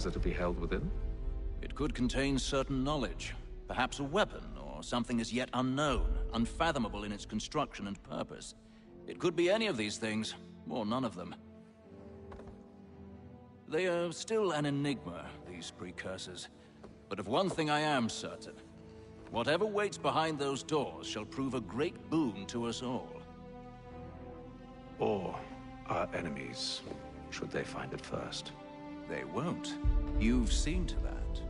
that to be held within? It could contain certain knowledge, perhaps a weapon, or something as yet unknown, unfathomable in its construction and purpose. It could be any of these things, or none of them. They are still an enigma, these precursors. But of one thing I am certain. Whatever waits behind those doors shall prove a great boon to us all. Or our enemies, should they find it first. They won't. You've seen to that.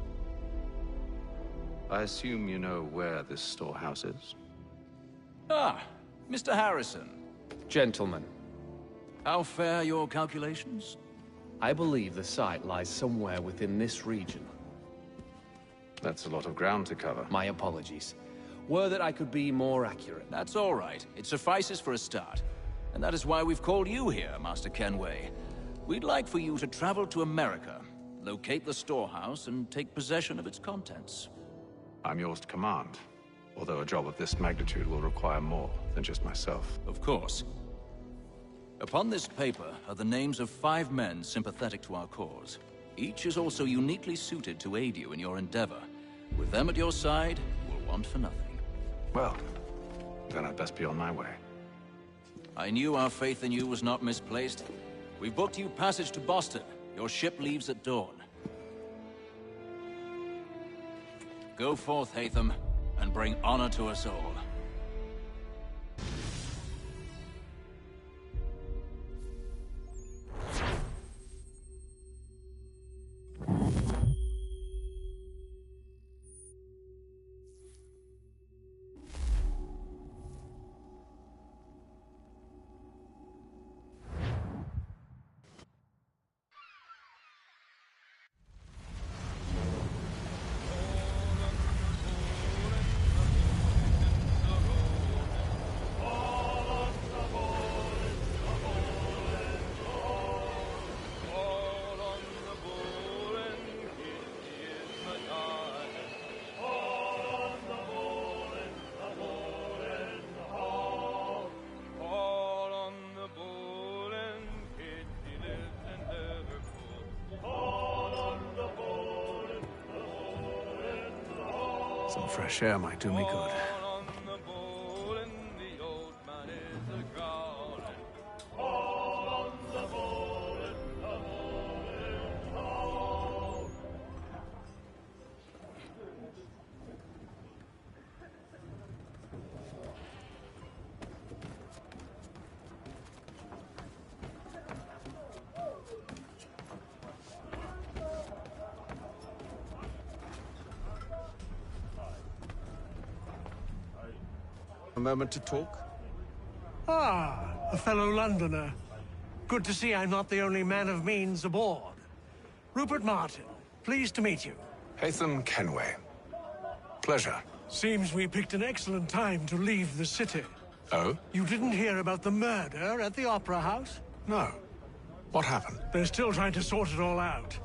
I assume you know where this storehouse is? Ah, Mr. Harrison. Gentlemen, How fare your calculations? I believe the site lies somewhere within this region. That's a lot of ground to cover. My apologies. Were that I could be more accurate. That's all right. It suffices for a start. And that is why we've called you here, Master Kenway. We'd like for you to travel to America, locate the storehouse, and take possession of its contents. I'm yours to command, although a job of this magnitude will require more than just myself. Of course. Upon this paper are the names of 5 men sympathetic to our cause. Each is also uniquely suited to aid you in your endeavor. With them at your side, we'll want for nothing. Well, then I'd best be on my way. I knew our faith in you was not misplaced. We've booked you passage to Boston. Your ship leaves at dawn. Go forth, Haytham, and bring honor to us all. Some fresh air might do me good. A moment to talk? Ah, a fellow Londoner. Good to see I'm not the only man of means aboard. Rupert Martin, pleased to meet you. Haytham Kenway. Pleasure. Seems we picked an excellent time to leave the city. Oh? You didn't hear about the murder at the Opera House? No. What happened? They're still trying to sort it all out.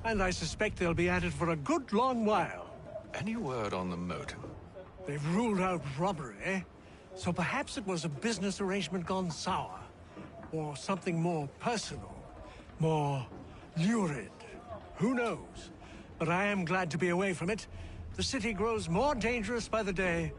And I suspect they'll be at it for a good long while. Any word on the motive? They've ruled out robbery, so perhaps it was a business arrangement gone sour. Or something more personal, more lurid. Who knows? But I am glad to be away from it. The city grows more dangerous by the day.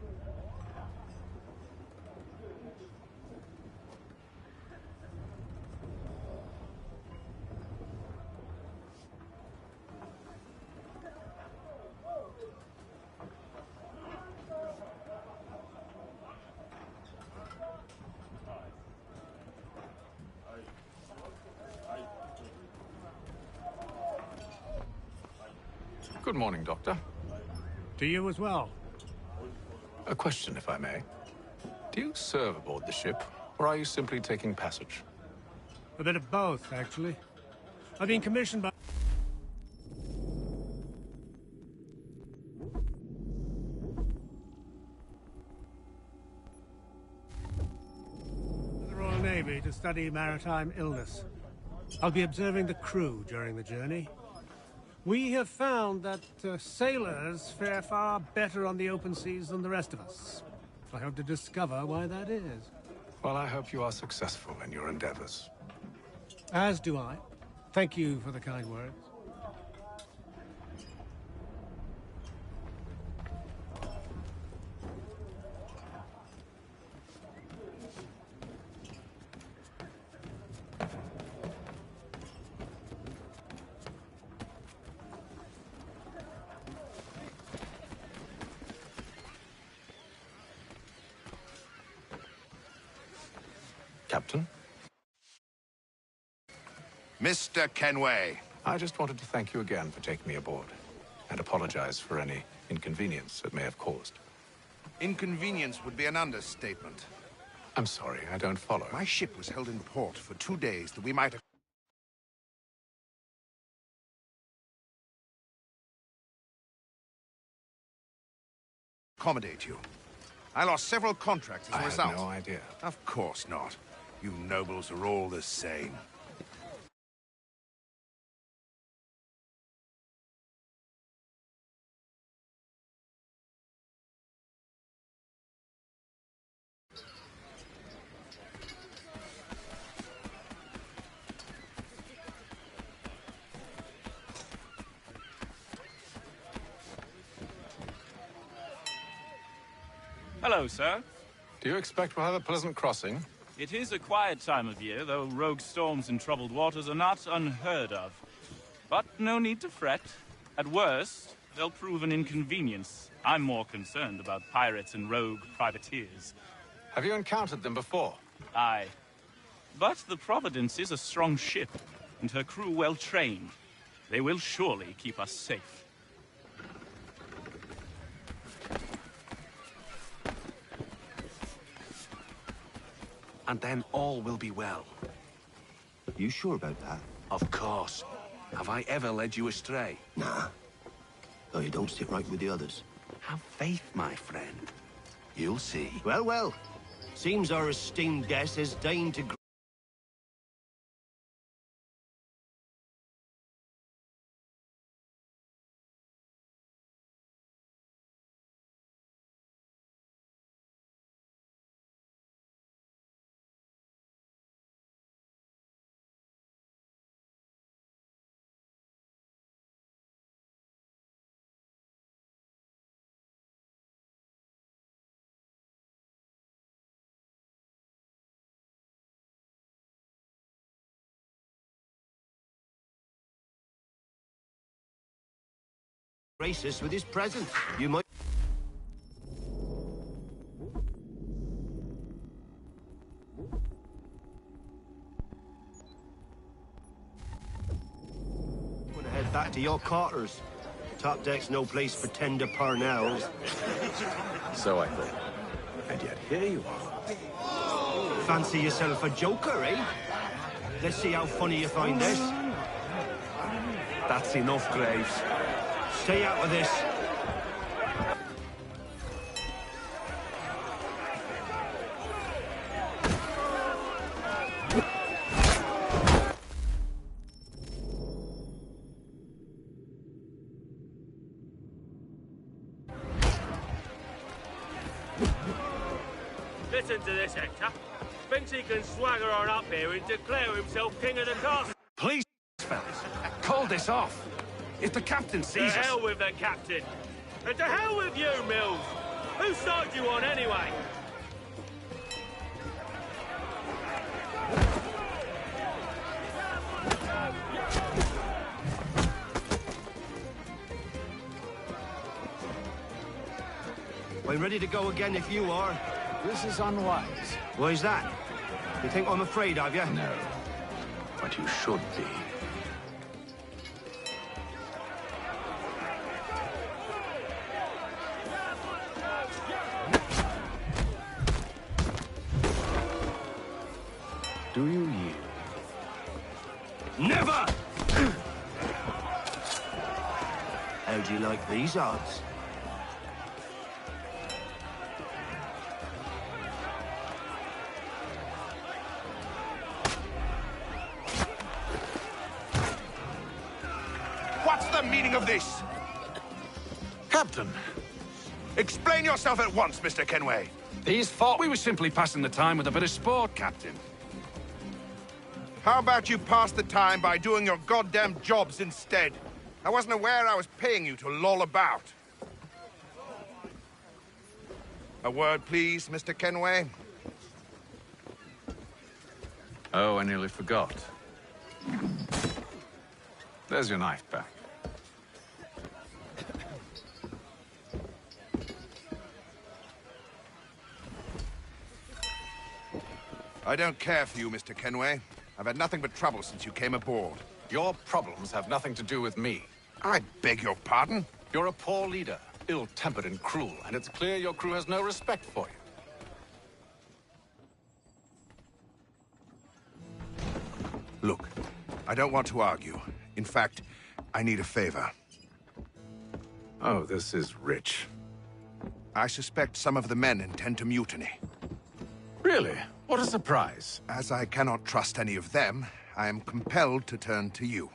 Good morning, Doctor. To you as well. A question, if I may. Do you serve aboard the ship, or are you simply taking passage? A bit of both, actually. I've been commissioned by... the Royal Navy to study maritime illness. I'll be observing the crew during the journey. We have found that sailors fare far better on the open seas than the rest of us. I hope to discover why that is. Well, I hope you are successful in your endeavors. As do I. Thank you for the kind words. Mr. Kenway. I just wanted to thank you again for taking me aboard, and apologize for any inconvenience it may have caused. Inconvenience would be an understatement. I'm sorry, I don't follow. My ship was held in port for 2 days that we might accommodate you. I lost several contracts as a result. I had no idea. Of course not. You nobles are all the same. Hello, sir. Do you expect we'll have a pleasant crossing? It is a quiet time of year, though rogue storms in troubled waters are not unheard of. But no need to fret. At worst, they'll prove an inconvenience. I'm more concerned about pirates and rogue privateers. Have you encountered them before? Aye. But the Providence is a strong ship, and her crew well trained. They will surely keep us safe. And then all will be well. You sure about that? Of course. Have I ever led you astray? Nah. Though you don't sit right with the others. Have faith, my friend. You'll see. Well, well. Seems our esteemed guest has deigned to... grace us with his presence. You might... Wanna head back to your quarters. Top deck's no place for tender parnells. So I thought. And yet here you are. Fancy yourself a joker, eh? Let's see how funny you find this. That's enough, Graves. Stay out of this. Listen to this, Hector. Thinks he can swagger on up here and declare himself king of the castle. Please, fellas, call this off. If the captain To sees us... hell with the captain. And to hell with you, Mills. Whose side you on, anyway? I'm ready to go again if you are. This is unwise. Why's that? You think I'm afraid of you? No. But you should be. Do you yield? Never! How do you like these odds? What's the meaning of this? Captain, Explain yourself at once, Mr. Kenway. these thought we were simply passing the time with a bit of sport, Captain. How about you pass the time by doing your goddamn jobs instead? I wasn't aware I was paying you to loll about. A word, please, Mr. Kenway. Oh, I nearly forgot. There's your knife back. I don't care for you, Mr. Kenway. I've had nothing but trouble since you came aboard. Your problems have nothing to do with me. I beg your pardon? You're a poor leader, ill-tempered and cruel, and it's clear your crew has no respect for you. Look, I don't want to argue. In fact, I need a favor. Oh, this is rich. I suspect some of the men intend to mutiny. Really? What a surprise. As I cannot trust any of them, I am compelled to turn to you.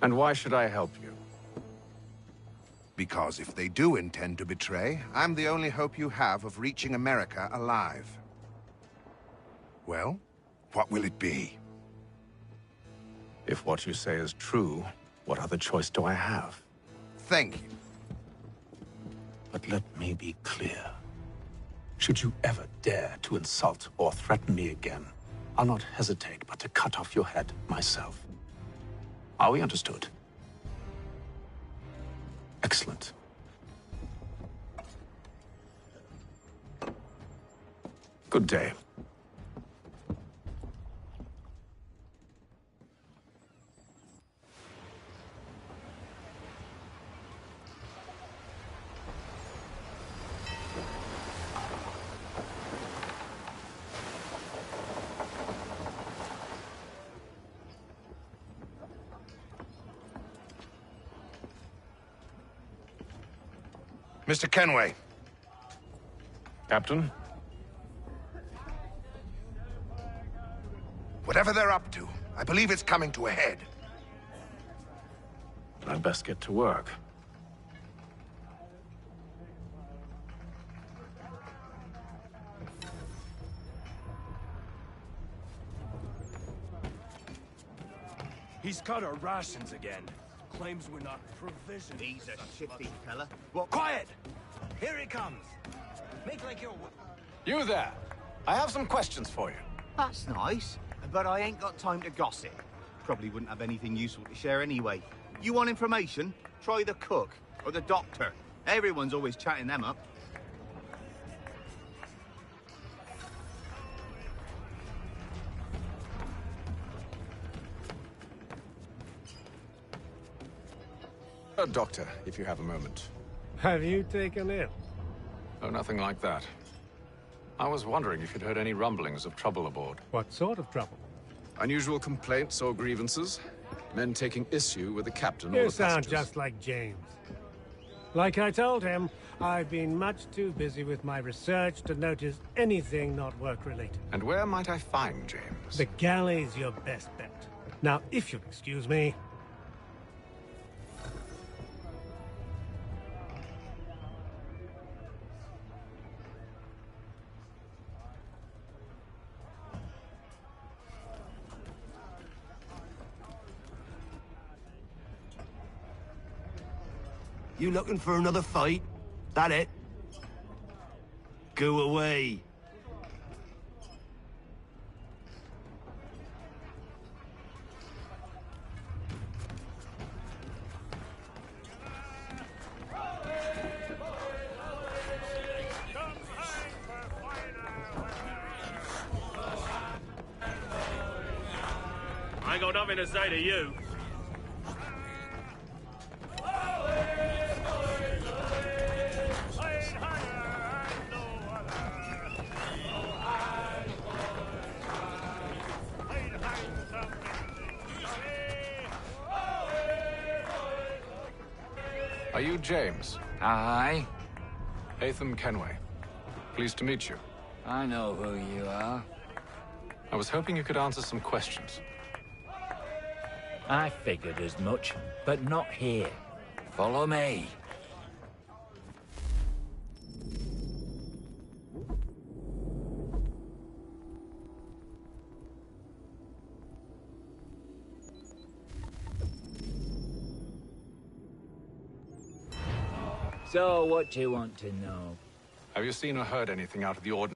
And why should I help you? Because if they do intend to betray, I'm the only hope you have of reaching America alive. Well, what will it be? If what you say is true, what other choice do I have? Thank you. But let me be clear. Should you ever dare to insult or threaten me again, I'll not hesitate but to cut off your head myself. Are we understood? Excellent. Good day. Mr. Kenway. Captain? Whatever they're up to, I believe it's coming to a head. I'd best get to work. He's cut our rations again. Claims we're not provisioned. He's a shifty fella. What? Quiet! Here he comes. Make like you're... You there! I have some questions for you. That's nice, but I ain't got time to gossip. Probably wouldn't have anything useful to share anyway. You want information? Try the cook or the doctor. Everyone's always chatting them up. A doctor, if you have a moment. Have you taken ill? Oh, nothing like that. I was wondering if you'd heard any rumblings of trouble aboard. What sort of trouble? Unusual complaints or grievances? Men taking issue with the captain or You the sound passengers? just like James. Like I told him, I've been much too busy with my research to notice anything not work-related. And where might I find James? The galley's your best bet. Now, if you'll excuse me... You looking for another fight? That it? Go away. I ain't got nothing to say to you. Are you James? Aye. Atham Kenway. Pleased to meet you. I know who you are. I was hoping you could answer some questions. I figured as much, but not here. Follow me. So, what do you want to know? Have you seen or heard anything out of the ordinary?